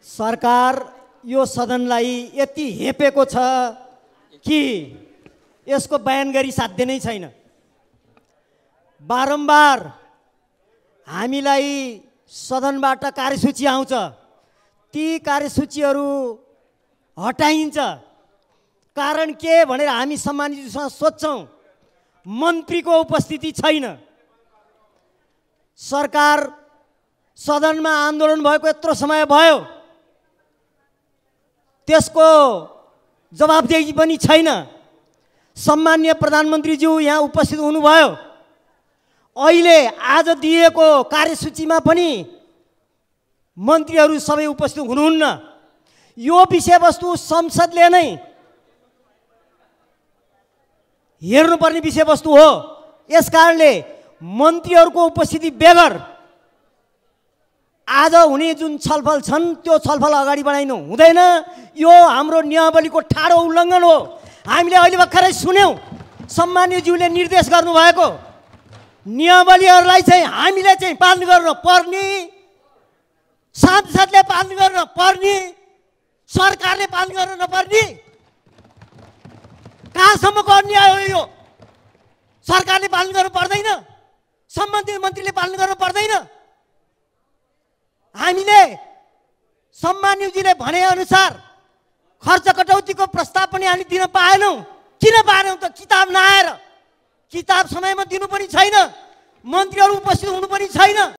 सरकार यो सदनलाई यति हेपेको छ कि यसको बयान गरी साध्य नै छैन। बारम्बार हामीलाई सदनबाट कार्यसूची आउँछ, ती कार्यसूचीहरू हटाइन्छ। कारण के भनेर हामी सम्मानितसँग सोध्छौं, मन्त्रीको उपस्थिति छैन। सरकार सदनमा आन्दोलन भएको यत्रो समय भयो, त्यसको जवाबदेही पनि छैन। सम्माननीय प्रधानमन्त्रीज्यू यहाँ उपस्थित हुनुभयो, अहिले आज दिएको कार्यसूचीमा पनि मन्त्रीहरू सबै उपस्थित हुनुहुन्न। यो विषयवस्तु संसदले नै हेर्नुपर्ने विषयवस्तु हो। यसकारणले मन्त्रीहरूको उपस्थिति बेगर आज हुने जुन छलफल छन् त्यो छलफल अगाडि बढाइनु हुँदैन। यो हाम्रो नियमावलीको ठाडो उल्लङ्घन हो। हामीले अहिले भर्खरै सुन्यौं, सम्माननीयज्यूले निर्देश गर्नुभएको नियमावलीहरूलाई चाहिँ हामीले चाहिँ पालन गर्न पर्ने, सांसदले पालन गर्न पर्ने, सरकारले पालन गर्न नपर्ने। कहाँसम्मको अन्याय हो यो? सरकारले पालन गर्नु पर्दैन, सम्बन्धित मन्त्रीले पालन गर्नु पर्दैन। हामीले सम्माननीयजीले भने अनुसार खर्च कटौतीको प्रस्ताव पनि हामी दिन पाएनौं। किन पाएनौं त? किताब नआएर, किताब समयमा दिनु पनि छैन, मन्त्रीहरू उपस्थित हुनु पनि छैन।